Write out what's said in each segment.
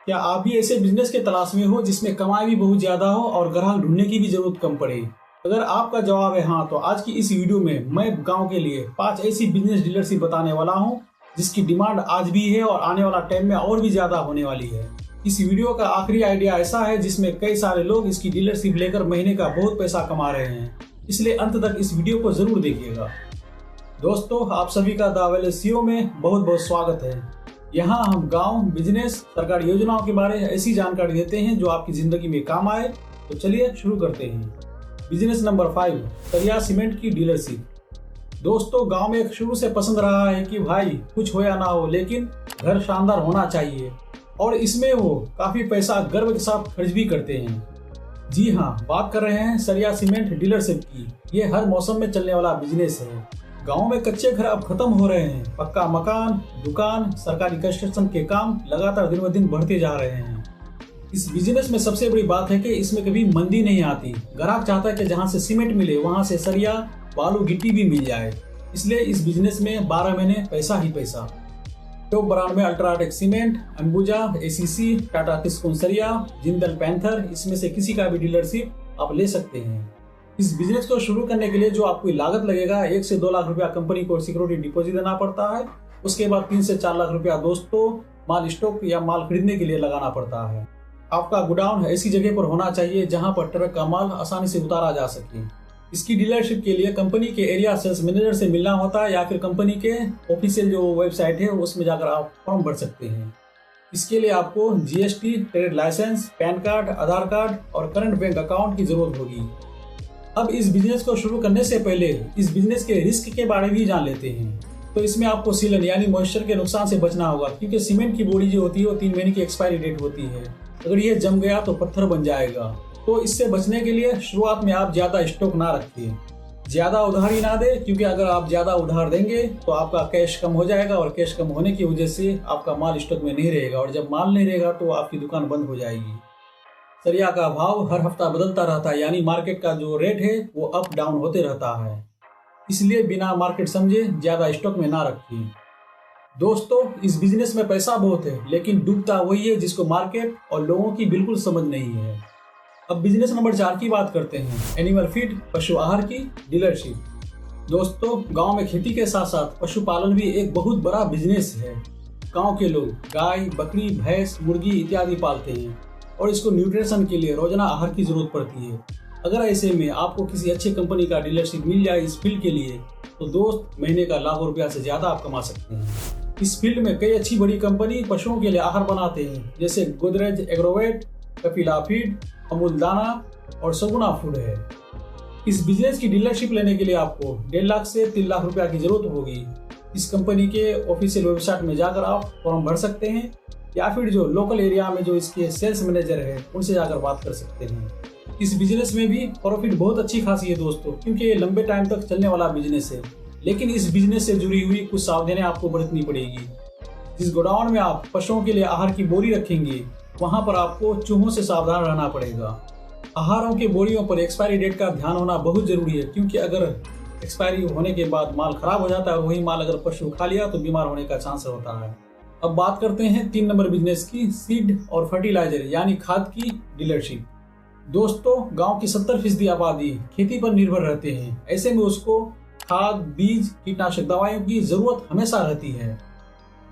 क्या आप भी ऐसे बिजनेस के तलाश में हो जिसमें कमाई भी बहुत ज्यादा हो और ग्राहक ढूंढने की भी जरूरत कम पड़े? अगर आपका जवाब है हाँ, तो आज की इस वीडियो में मैं गांव के लिए 5 ऐसी बिजनेस डीलरशिप बताने वाला हूं जिसकी डिमांड आज भी है और आने वाला टाइम में और भी ज्यादा होने वाली है। इस वीडियो का आखिरी आइडिया ऐसा है जिसमें कई सारे लोग इसकी डीलरशिप लेकर महीने का बहुत पैसा कमा रहे हैं, इसलिए अंत तक इस वीडियो को जरूर देखिएगा। दोस्तों, आप सभी का द वेल SEO में बहुत बहुत स्वागत है। यहाँ हम गांव, बिजनेस, सरकारी योजनाओं के बारे में ऐसी जानकारी देते हैं जो आपकी जिंदगी में काम आए। तो चलिए शुरू करते हैं। बिजनेस नंबर 5, सरिया सीमेंट की डीलरशिप। दोस्तों, गांव में शुरू से पसंद रहा है कि भाई कुछ हो या ना हो, लेकिन घर शानदार होना चाहिए, और इसमें वो काफी पैसा गर्व के साथ खर्च भी करते हैं। जी हाँ, बात कर रहे हैं सरिया सीमेंट डीलरशिप की। ये हर मौसम में चलने वाला बिजनेस है। गांव में कच्चे घर अब खत्म हो रहे हैं। पक्का मकान, दुकान, सरकारी कंस्ट्रक्शन के काम लगातार दिन ब दिन बढ़ते जा रहे हैं। इस बिजनेस में सबसे बड़ी बात है कि इसमें कभी मंदी नहीं आती। ग्राहक चाहता है कि जहां से सीमेंट मिले वहां से सरिया, बालू, गिट्टी भी मिल जाए। इसलिए इस बिजनेस में 12 महीने पैसा ही पैसा। टॉप ब्रांड में UltraTech cement, Ambuja, ACC, Tata Tiscon सरिया, जिंदल पैंथर, इसमें से किसी का भी डीलरशिप आप ले सकते हैं। इस बिजनेस को शुरू करने के लिए जो आपको लागत लगेगा, 1 से 2 लाख रुपया कंपनी को सिक्योरिटी डिपॉजिट देना पड़ता है। उसके बाद 3 से 4 लाख रुपया दोस्तों माल स्टॉक या माल खरीदने के लिए लगाना पड़ता है। आपका गोडाउन ऐसी जगह पर होना चाहिए जहां पर ट्रक का माल आसानी से उतारा जा सके। इसकी डीलरशिप के लिए कंपनी के एरिया सेल्स मैनेजर से मिलना होता है या फिर कंपनी के ऑफिशियल जो वेबसाइट है उसमें जाकर आप फॉर्म भर सकते हैं। इसके लिए आपको GST, trade licence, PAN card, Aadhaar card और करंट बैंक अकाउंट की जरूरत होगी। अब इस बिजनेस को शुरू करने से पहले इस बिजनेस के रिस्क के बारे में भी जान लेते हैं। तो इसमें आपको सीलन यानी मॉइस्चर के नुकसान से बचना होगा, क्योंकि सीमेंट की बोरी जो होती है वो 3 महीने की एक्सपायरी डेट होती है। अगर ये जम गया तो पत्थर बन जाएगा। तो इससे बचने के लिए शुरुआत में आप ज्यादा स्टॉक ना रखिए, ज्यादा उधारी ना दे, क्योंकि अगर आप ज्यादा उधार देंगे तो आपका कैश कम हो जाएगा और कैश कम होने की वजह से आपका माल स्टॉक में नहीं रहेगा, और जब माल नहीं रहेगा तो आपकी दुकान बंद हो जाएगी। सरिया का भाव हर हफ्ता बदलता रहता है, यानी मार्केट का जो रेट है वो अप डाउन होते रहता है। इसलिए बिना मार्केट समझे ज्यादा स्टॉक में ना रखिए। दोस्तों, इस बिजनेस में पैसा बहुत है, लेकिन डूबता वही है जिसको मार्केट और लोगों की बिल्कुल समझ नहीं है। अब बिजनेस नंबर 4 की बात करते हैं, एनिमल फीड, पशु आहार की डीलरशिप। दोस्तों, गांव में खेती के साथ साथ पशुपालन भी एक बहुत बड़ा बिजनेस है। गांव के लोग गाय, बकरी, भैंस, मुर्गी इत्यादि पालते हैं और इसको न्यूट्रिशन के लिए रोजाना आहार की जरूरत पड़ती है। अगर ऐसे में आपको किसी अच्छी कंपनी का डीलरशिप मिल जाए इस फील्ड के लिए, तो दोस्त महीने का लाखों रुपया से ज्यादा आप कमा सकते हैं। इस फील्ड में कई अच्छी बड़ी कंपनी पशुओं के लिए आहार बनाते हैं, जैसे गोदरेज एग्रोवेट, कपिला फीड, अमूल दाना और सगुना फूड है। इस बिजनेस की डीलरशिप लेने के लिए आपको 1.5 लाख से 3 लाख रुपया की जरूरत होगी। इस कंपनी के ऑफिशियल वेबसाइट में जाकर आप फॉर्म भर सकते हैं, या फिर जो लोकल एरिया में जो इसके सेल्स मैनेजर है उनसे जाकर बात कर सकते हैं। इस बिजनेस में भी प्रॉफिट बहुत अच्छी खासी है दोस्तों, क्योंकि ये लंबे टाइम तक चलने वाला बिजनेस है। लेकिन इस बिजनेस से जुड़ी हुई कुछ सावधानियां आपको बरतनी पड़ेगी। जिस गोडाउन में आप पशुओं के लिए आहार की बोरी रखेंगे, वहां पर आपको चूहों से सावधान रहना पड़ेगा। आहारों की बोरियों पर एक्सपायरी डेट का ध्यान होना बहुत जरूरी है, क्योंकि अगर एक्सपायरी होने के बाद माल खराब हो जाता है और वही माल अगर पशु खा लिया तो बीमार होने का चांस होता है। अब बात करते हैं 3 नंबर बिजनेस की, सीड और फर्टिलाइजर यानी खाद की डीलरशिप। दोस्तों, गांव की 70% आबादी खेती पर निर्भर रहते हैं। ऐसे में उसको खाद, बीज, कीटनाशक दवाइयों की जरूरत हमेशा रहती है,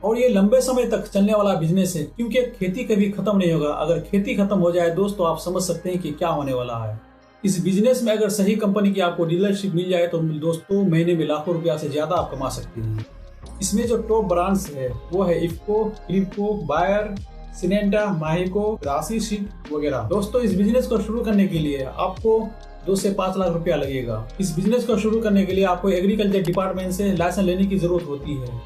और ये लंबे समय तक चलने वाला बिजनेस है, क्योंकि खेती कभी खत्म नहीं होगा। अगर खेती खत्म हो जाए दोस्तों, आप समझ सकते हैं कि क्या होने वाला है। इस बिजनेस में अगर सही कंपनी की आपको डीलरशिप मिल जाए तो दोस्तों महीने में लाखों रुपया से ज्यादा आप कमा सकते हैं। इसमें जो टॉप ब्रांड्स है वो है इफ्को, क्लिपको, बायर, सिनेंटा, माहिको, राशि सीड वगैरह। दोस्तों, इस बिजनेस को शुरू करने के लिए आपको 2 से 5 लाख रुपया लगेगा। इस बिजनेस को शुरू करने के लिए आपको एग्रीकल्चर डिपार्टमेंट से लाइसेंस लेने की जरूरत होती है,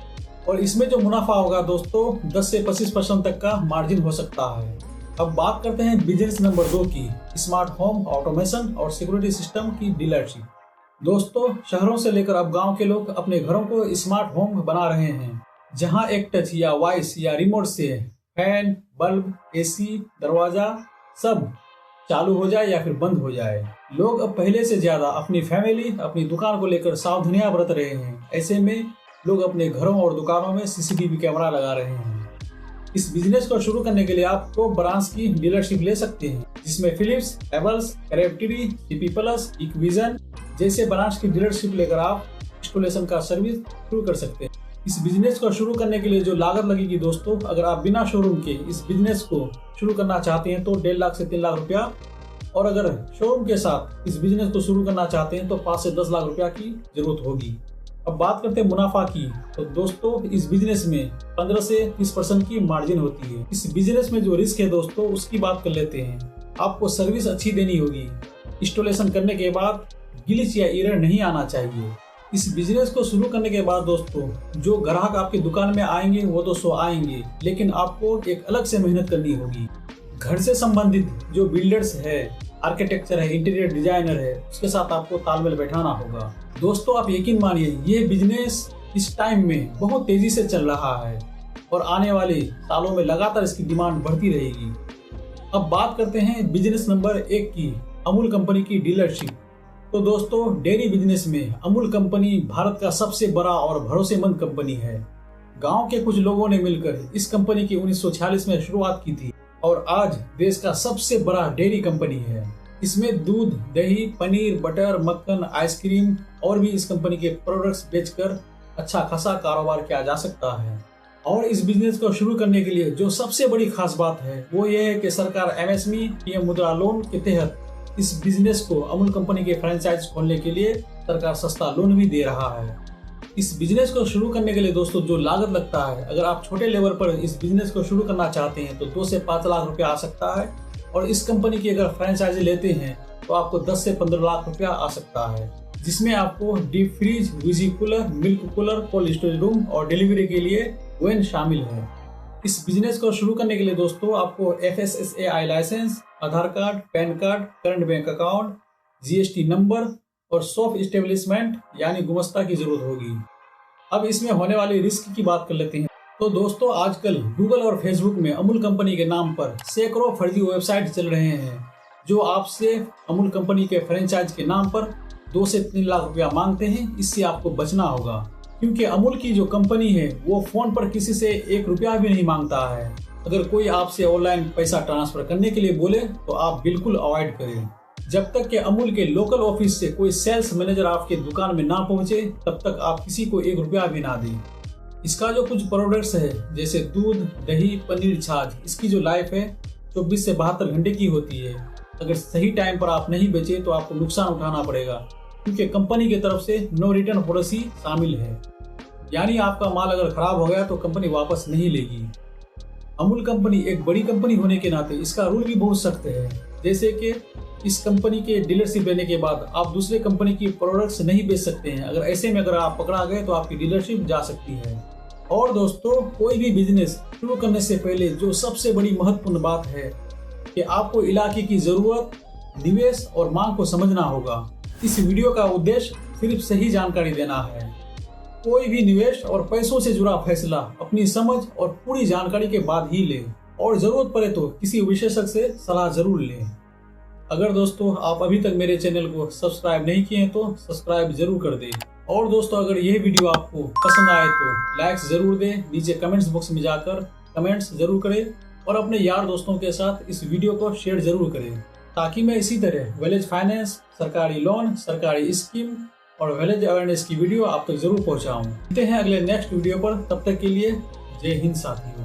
और इसमें जो मुनाफा होगा दोस्तों 10 से 25% तक का मार्जिन हो सकता है। अब बात करते हैं बिजनेस नंबर 2 की, स्मार्ट होम ऑटोमेशन और सिक्योरिटी सिस्टम की डीलरशिप। दोस्तों, शहरों से लेकर अब गांव के लोग अपने घरों को स्मार्ट होम बना रहे हैं, जहां एक टच या वॉइस या रिमोट से फैन, बल्ब, AC, दरवाजा सब चालू हो जाए या फिर बंद हो जाए। लोग अब पहले से ज्यादा अपनी फैमिली, अपनी दुकान को लेकर सावधानियां बरत रहे हैं। ऐसे में लोग अपने घरों और दुकानों में CCTV कैमरा लगा रहे हैं। इस बिजनेस को शुरू करने के लिए आप टॉप ब्रांड्स की डीलरशिप ले सकते हैं, जिसमें फिलिप्स, हेवल्स, क्राफ्टली, जीपी प्लस, इक्विजन जैसे ब्रांड्स की डीलरशिप लेकर आप इंस्टॉलेशन का सर्विस शुरू कर सकते हैं। इस बिजनेस को शुरू करने के लिए जो लागत लगेगी दोस्तों, अगर आप बिना शोरूम के इस बिजनेस को शुरू करना चाहते हैं तो 1.5 लाख से 3 लाख रुपया, और अगर शोरूम के साथ इस बिजनेस को शुरू करना चाहते हैं तो 5 से 10 लाख रुपया की जरूरत होगी। अब बात करते हैं मुनाफा की, तो दोस्तों इस बिजनेस में 15 से 30% की मार्जिन होती है। इस बिजनेस में जो रिस्क है दोस्तों उसकी बात कर लेते हैं। आपको सर्विस अच्छी देनी होगी, इंस्टॉलेशन करने के बाद ग्लिच या एरर नहीं आना चाहिए। इस बिजनेस को शुरू करने के बाद दोस्तों जो ग्राहक आपकी दुकान में आएंगे वो तो सो आएंगे, लेकिन आपको एक अलग से मेहनत करनी होगी। घर से संबंधित जो बिल्डर्स है, आर्किटेक्चर है, इंटीरियर डिजाइनर है, उसके साथ आपको तालमेल बैठाना होगा। दोस्तों आप यकीन मानिए ये बिजनेस इस टाइम में बहुत तेजी से चल रहा है और आने वाले सालों में लगातार इसकी डिमांड बढ़ती रहेगी। अब बात करते हैं बिजनेस नंबर 1 की, अमूल कंपनी की डीलरशिप। तो दोस्तों डेयरी बिजनेस में अमूल कंपनी भारत का सबसे बड़ा और भरोसेमंद कंपनी है। गांव के कुछ लोगों ने मिलकर इस कंपनी की 1946 में शुरुआत की थी और आज देश का सबसे बड़ा डेयरी कंपनी है। इसमें दूध, दही, पनीर, बटर, मक्खन, आइसक्रीम और भी इस कंपनी के प्रोडक्ट्स बेचकर अच्छा खासा कारोबार किया जा सकता है। और इस बिजनेस को शुरू करने के लिए जो सबसे बड़ी खास बात है वो ये है कि सरकार एमएसएमई पीएम मुद्रा लोन के तहत इस बिजनेस को अमूल कंपनी के फ्रेंचाइज खोलने के लिए सरकार सस्ता लोन भी दे रहा है। इस बिजनेस को शुरू करने के लिए दोस्तों जो लागत लगता है, अगर आप छोटे लेवल पर इस बिजनेस को शुरू करना चाहते हैं तो 2 से 5 लाख रुपया आ सकता है, और इस कंपनी की अगर फ्रेंचाइजी लेते हैं तो आपको 10 से 15 लाख रुपया आ सकता है, जिसमें आपको deep freeze, visi cooler, milk cooler, cold storage room और डिलीवरी के लिए वैन शामिल है। इस बिजनेस को शुरू करने के लिए दोस्तों आपको FSSAI licence, Aadhaar card, PAN card, current bank account, GST number और सॉफ्ट एस्टेब्लिशमेंट यानी गुमस्ता की जरूरत होगी। अब इसमें होने वाली रिस्क की बात कर लेते हैं। तो दोस्तों आजकल गूगल और फेसबुक में अमूल कंपनी के नाम पर सैकड़ों फर्जी वेबसाइट चल रहे हैं जो आपसे अमूल कंपनी के फ्रेंचाइज के नाम पर 2 से 3 लाख रुपया मांगते हैं। इससे आपको बचना होगा, क्योंकि अमूल की जो कंपनी है वो फोन पर किसी से 1 रुपया भी नहीं मांगता है। अगर कोई आपसे ऑनलाइन पैसा ट्रांसफर करने के लिए बोले तो आप बिल्कुल अवॉइड करें। जब तक कि अमूल के लोकल ऑफिस से कोई सेल्स मैनेजर आपके दुकान में ना पहुंचे तब तक आप किसी को 1 रुपया भी ना दें। इसका जो कुछ प्रोडक्ट्स है जैसे दूध, दही, पनीर, छाछ, इसकी जो लाइफ है 24 से 72 घंटे की होती है। अगर सही टाइम पर आप नहीं बेचे तो आपको नुकसान उठाना पड़ेगा, क्योंकि कंपनी की तरफ से नो रिटर्न पॉलिसी शामिल है, यानी आपका माल अगर खराब हो गया तो कंपनी वापस नहीं लेगी। अमूल कंपनी एक बड़ी कंपनी होने के नाते इसका रूल भी बहुत सख्त है, जैसे कि इस कंपनी के डीलरशिप लेने के बाद आप दूसरे कंपनी की प्रोडक्ट्स नहीं बेच सकते हैं। अगर ऐसे में अगर आप पकड़ा गए तो आपकी डीलरशिप जा सकती है। और दोस्तों कोई भी बिजनेस शुरू करने से पहले जो सबसे बड़ी महत्वपूर्ण बात है कि आपको इलाके की जरूरत, निवेश और मांग को समझना होगा। इस वीडियो का उद्देश्य सिर्फ सही जानकारी देना है। कोई भी निवेश और पैसों से जुड़ा फैसला अपनी समझ और पूरी जानकारी के बाद ही लें, और जरूरत पड़े तो किसी विशेषज्ञ से सलाह जरूर लें। अगर दोस्तों आप अभी तक मेरे चैनल को सब्सक्राइब नहीं किए हैं तो सब्सक्राइब जरूर कर दें। और दोस्तों अगर यह वीडियो आपको पसंद आए तो लाइक्स जरूर दें, नीचे कमेंट्स बॉक्स में जाकर कमेंट्स जरूर करें और अपने यार दोस्तों के साथ इस वीडियो को शेयर जरूर करें, ताकि मैं इसी तरह विलेज फाइनेंस, सरकारी लोन, सरकारी स्कीम और विलेज अवेयरनेस की वीडियो आप तक जरूर पहुंचाऊं। मिलते हैं अगले नेक्स्ट वीडियो पर, तब तक के लिए जय हिंद साथियों।